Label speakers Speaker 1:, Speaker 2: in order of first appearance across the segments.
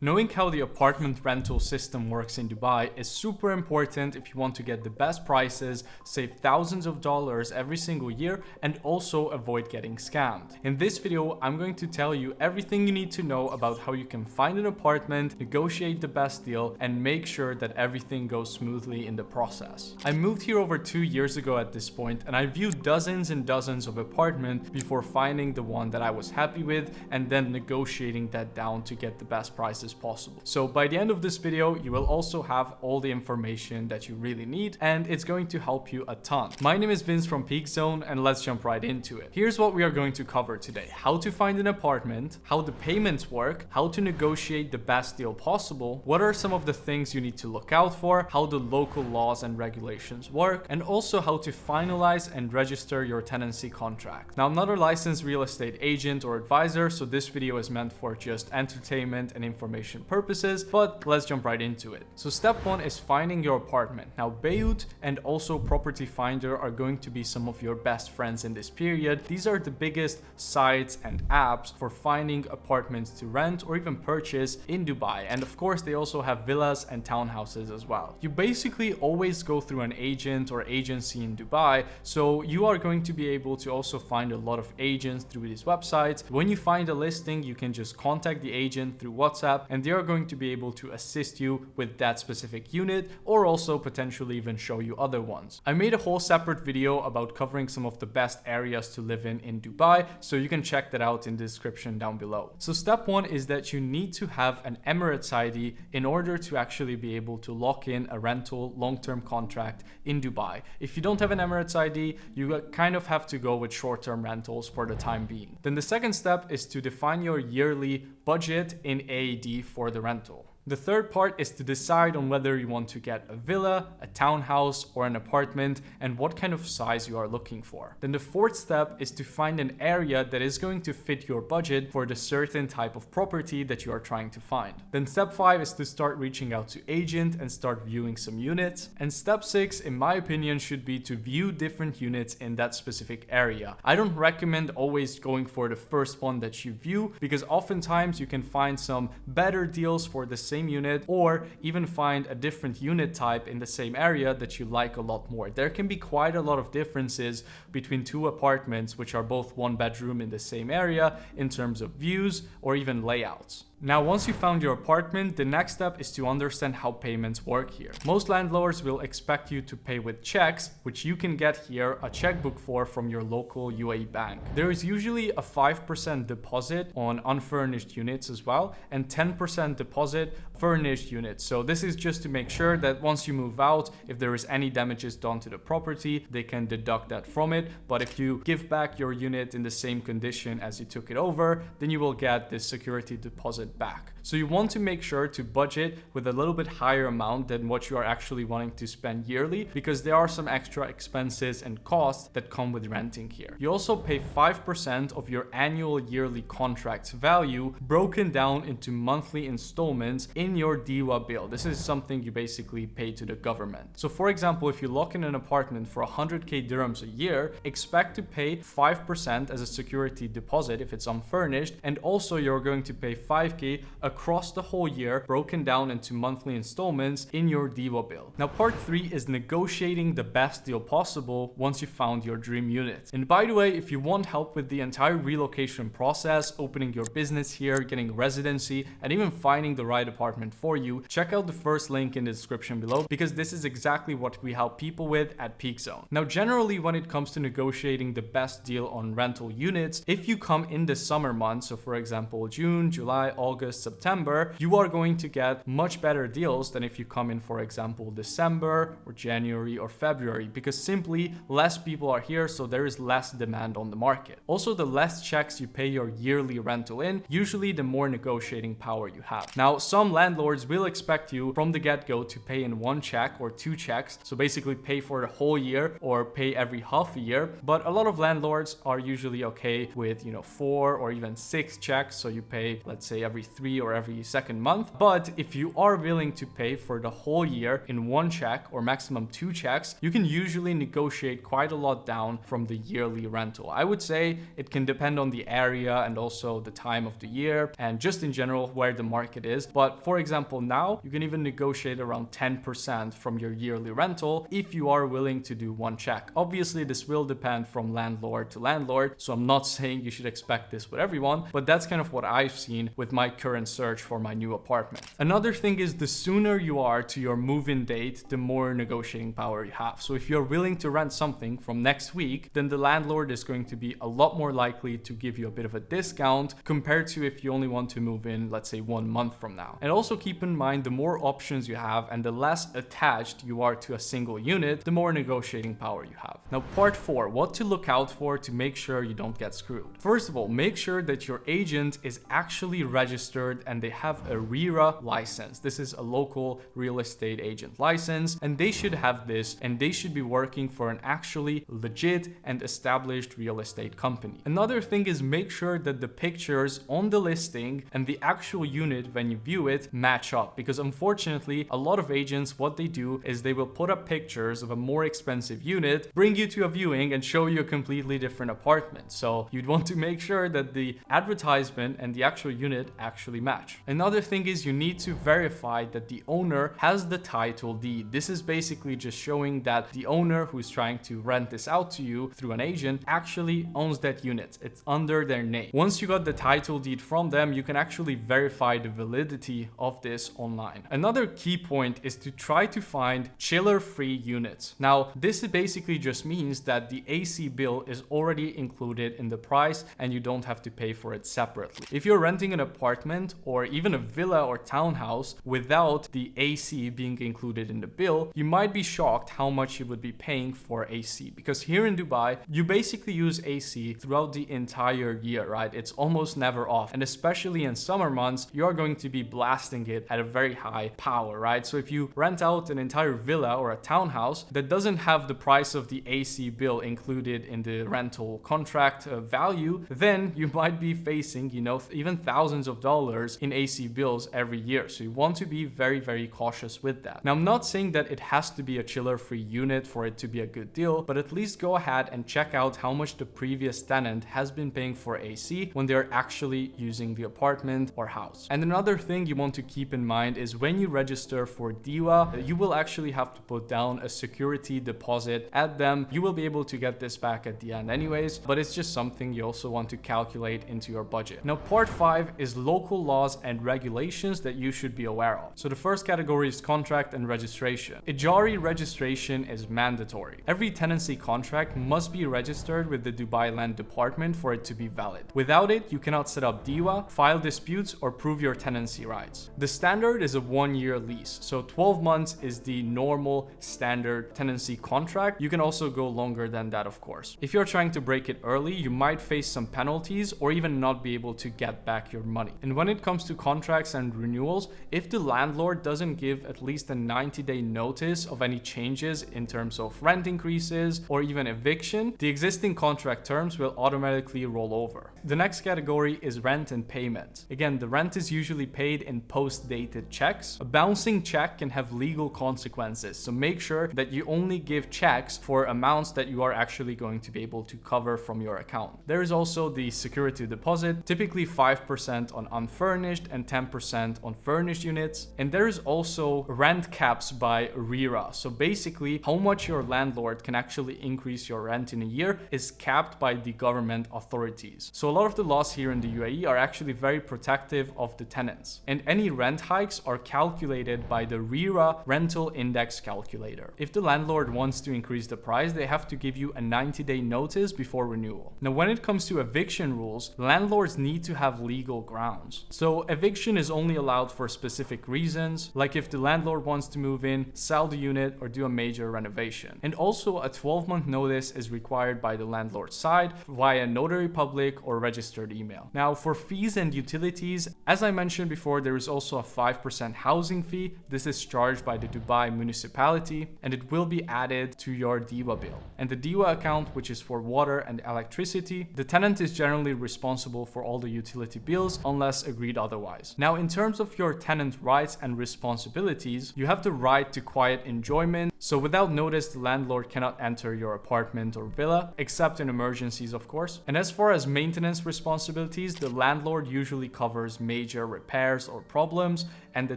Speaker 1: Knowing how the apartment rental system works in Dubai is super important if you want to get the best prices, save thousands of dollars every single year, and also avoid getting scammed. In this video, I'm going to tell you everything you need to know about how you can find an apartment, negotiate the best deal, and make sure that everything goes smoothly in the process. I moved here over 2 years ago at this point, and I viewed dozens and dozens of apartments before finding the one that I was happy with and then negotiating that down to get the best prices possible. So by the end of this video, you will also have all the information that you really need, and it's going to help you a ton. My name is Vince from Peak Zone, and let's jump right into it. Here's what we are going to cover today: how to find an apartment, how the payments work, how to negotiate the best deal possible, what are some of the things you need to look out for, how the local laws and regulations work, and also how to finalize and register your tenancy contract. Now, I'm not a licensed real estate agent or advisor, so this video is meant for just entertainment and information purposes, but let's jump right into it. So step one is finding your apartment. Now, Bayut and also Property Finder are going to be some of your best friends in this period. These are the biggest sites and apps for finding apartments to rent or even purchase in Dubai. And of course, they also have villas and townhouses as well. You basically always go through an agent or agency in Dubai, so you are going to be able to also find a lot of agents through these websites. When you find a listing, you can just contact the agent through WhatsApp, and they are going to be able to assist you with that specific unit, or also potentially even show you other ones. I made a whole separate video about covering some of the best areas to live in Dubai, so you can check that out in the description down below. So step one is that you need to have an Emirates ID in order to actually be able to lock in a rental long-term contract in Dubai. If you don't have an Emirates ID, you kind of have to go with short-term rentals for the time being. Then the second step is to define your yearly budget in AED for the rental. The third part is to decide on whether you want to get a villa, a townhouse, or an apartment, and what kind of size you are looking for. Then the fourth step is to find an area that is going to fit your budget for the certain type of property that you are trying to find. Then step 5 is to start reaching out to agent and start viewing some units. And step 6, in my opinion, should be to view different units in that specific area. I don't recommend always going for the first one that you view, because oftentimes you can find some better deals for the same unit, or even find a different unit type in the same area that you like a lot more. There can be quite a lot of differences between two apartments which are both one bedroom in the same area in terms of views or even layouts. Now, once you found your apartment, the next step is to understand how payments work here. Most landlords will expect you to pay with checks, which you can get here a checkbook for from your local UAE bank. There is usually a 5% deposit on unfurnished units as well, and 10% deposit furnished units. So this is just to make sure that once you move out, if there is any damages done to the property, they can deduct that from it. But if you give back your unit in the same condition as you took it over, then you will get this security deposit back. So you want to make sure to budget with a little bit higher amount than what you are actually wanting to spend yearly, because there are some extra expenses and costs that come with renting here. You also pay 5% of your annual yearly contract's value broken down into monthly installments in your DIWA bill. This is something you basically pay to the government. So for example, if you lock in an apartment for 100k dirhams a year, expect to pay 5% as a security deposit if it's unfurnished, and also you're going to pay 5k across the whole year broken down into monthly installments in your DIWA bill. Now, part 3 is negotiating the best deal possible once you found your dream unit. And by the way, if you want help with the entire relocation process, opening your business here, getting residency, and even finding the right apartment for you, check out the first link in the description below, because this is exactly what we help people with at Peak Zone. Now, generally, when it comes to negotiating the best deal on rental units, if you come in the summer months, so for example, June, July, August, September, you are going to get much better deals than if you come in, for example, December or January or February, because simply less people are here, so there is less demand on the market. Also, the less checks you pay your yearly rental in, usually the more negotiating power you have. Now, some landlords will expect you from the get-go to pay in one check or two checks, so basically pay for the whole year or pay every half a year, but a lot of landlords are usually okay with 4 or even 6 checks, so you pay, let's say, every every 3 or every second month. But if you are willing to pay for the whole year in one check or maximum 2 checks, you can usually negotiate quite a lot down from the yearly rental. I would say it can depend on the area and also the time of the year and just in general where the market is. But for example, now you can even negotiate around 10% from your yearly rental if you are willing to do one check. Obviously, this will depend from landlord to landlord, so I'm not saying you should expect this with everyone, but that's kind of what I've seen with my current search for my new apartment. Another thing is the sooner you are to your move-in date, the more negotiating power you have. So if you're willing to rent something from next week, then the landlord is going to be a lot more likely to give you a bit of a discount compared to if you only want to move in, let's say 1 month from now. And also keep in mind, the more options you have and the less attached you are to a single unit, the more negotiating power you have. Now, part 4, what to look out for to make sure you don't get screwed. First of all, make sure that your agent is actually registered and they have a RERA license. This is a local real estate agent license, and they should have this, and they should be working for an actually legit and established real estate company. Another thing is make sure that the pictures on the listing and the actual unit when you view it match up, because unfortunately a lot of agents, what they do is they will put up pictures of a more expensive unit, bring you to a viewing and show you a completely different apartment. So you'd want to make sure that the advertisement and the actual unit actually match. Another thing is you need to verify that the owner has the title deed. This is basically just showing that the owner who's trying to rent this out to you through an agent actually owns that unit. It's under their name. Once you got the title deed from them, you can actually verify the validity of this online. Another key point is to try to find chiller-free units. Now, this basically just means that the AC bill is already included in the price and you don't have to pay for it separately. If you're renting an apartment or even a villa or townhouse without the AC being included in the bill, you might be shocked how much you would be paying for AC, because here in Dubai, you basically use AC throughout the entire year, right? It's almost never off. And especially in summer months, you are going to be blasting it at a very high power, right? So if you rent out an entire villa or a townhouse that doesn't have the price of the AC bill included in the rental contract value, then you might be facing, even thousands of dollars in AC bills every year. So you want to be very, very cautious with that. Now, I'm not saying that it has to be a chiller-free unit for it to be a good deal, but at least go ahead and check out how much the previous tenant has been paying for AC when they're actually using the apartment or house. And another thing you want to keep in mind is when you register for DIWA, you will actually have to put down a security deposit at them. You will be able to get this back at the end anyways, but it's just something you also want to calculate into your budget. Now, part 5 is local laws and regulations that you should be aware of. So the first category is contract and registration. Ijari registration is mandatory. Every tenancy contract must be registered with the Dubai Land Department for it to be valid. Without it, you cannot set up DIWA, file disputes, or prove your tenancy rights. The standard is a 1-year lease, so 12 months is the normal standard tenancy contract. You can also go longer than that, of course. If you're trying to break it early, you might face some penalties or even not be able to get back your money. And when it comes to contracts and renewals, if the landlord doesn't give at least a 90-day notice of any changes in terms of rent increases or even eviction, the existing contract terms will automatically roll over. The next category is rent and payment. Again, the rent is usually paid in post-dated checks. A bouncing check can have legal consequences, so make sure that you only give checks for amounts that you are actually going to be able to cover from your account. There is also the security deposit, typically 5% on unfurnished and 10% on furnished units. And there is also rent caps by RERA. So basically, how much your landlord can actually increase your rent in a year is capped by the government authorities. So a lot of the laws here in the UAE are actually very protective of the tenants. And any rent hikes are calculated by the RERA rental index calculator. If the landlord wants to increase the price, they have to give you a 90-day notice before renewal. Now, when it comes to eviction rules, landlords need to have legal grounds. So eviction is only allowed for specific reasons, like if the landlord wants to move in, sell the unit, or do a major renovation. And also a 12-month notice is required by the landlord's side via notary public or registered email. Now, for fees and utilities, as I mentioned before, there is also a 5% housing fee. This is charged by the Dubai municipality, and it will be added to your DIWA bill. And the DIWA account, which is for water and electricity, the tenant is generally responsible for all the utility bills unless unless agreed otherwise. Now, in terms of your tenant rights and responsibilities, you have the right to quiet enjoyment. So without notice, the landlord cannot enter your apartment or villa, except in emergencies, of course. And as far as maintenance responsibilities, the landlord usually covers major repairs or problems, and the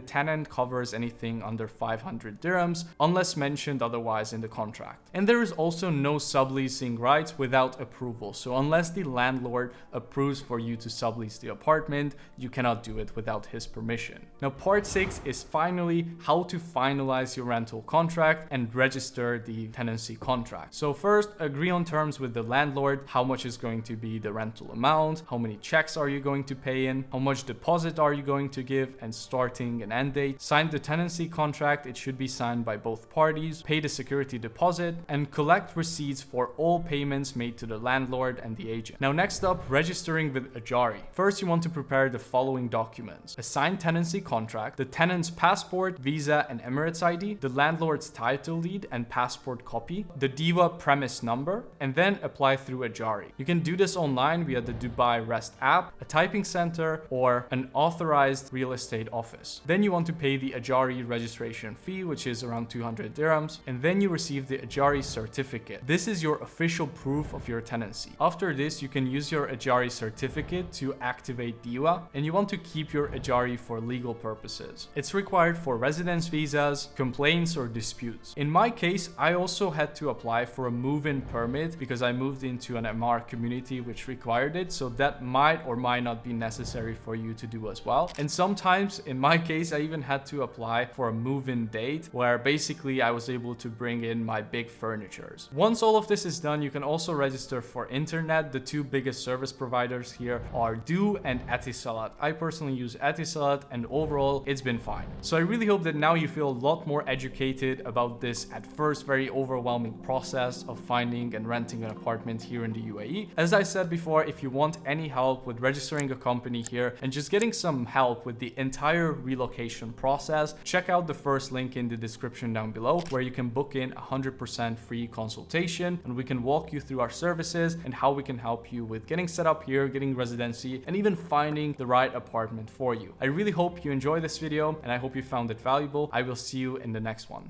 Speaker 1: tenant covers anything under 500 dirhams, unless mentioned otherwise in the contract. And there is also no subleasing rights without approval. So unless the landlord approves for you to sublease the apartment, you cannot do it without his permission. Now, part 6 is finally how to finalize your rental contract and register the tenancy contract. So first, agree on terms with the landlord. How much is going to be the rental amount? How many checks are you going to pay in? How much deposit are you going to give? And starting and end date. Sign the tenancy contract. It should be signed by both parties. Pay the security deposit and collect receipts for all payments made to the landlord and the agent. Now, next up, registering with Ajari. First, you want to prepare the following documents: a signed tenancy contract, the tenant's passport, visa, and Emirates ID, the landlord's title deed and passport copy, the DIWA premise number, and then apply through Ajari. You can do this online via the Dubai REST app, a typing center, or an authorized real estate office. Then you want to pay the Ajari registration fee, which is around 200 dirhams, and then you receive the Ajari certificate. This is your official proof of your tenancy. After this, you can use your Ajari certificate to activate DIWA, and you want to keep your Ajari for legal purposes. It's required for residence visas, complaints, or disputes. In my case, I also had to apply for a move-in permit because I moved into an MR community which required it, so that might or might not be necessary for you to do as well. And sometimes, in my case, I even had to apply for a move-in date where basically I was able to bring in my big furnitures. Once all of this is done, you can also register for internet. The two biggest service providers here are Do and Etisalat. I personally use Etisalat, and overall it's been fine. So I really hope that now you feel a lot more educated about this at first very overwhelming process of finding and renting an apartment here in the UAE. As I said before, if you want any help with registering a company here and just getting some help with the entire relocation process, check out the first link in the description down below, where you can book in 100% free consultation, and we can walk you through our services and how we can help you with getting set up here, getting residency, and even finding the right apartment for you. I really hope you enjoyed this video, and I hope you found it valuable. I will see you in the next one.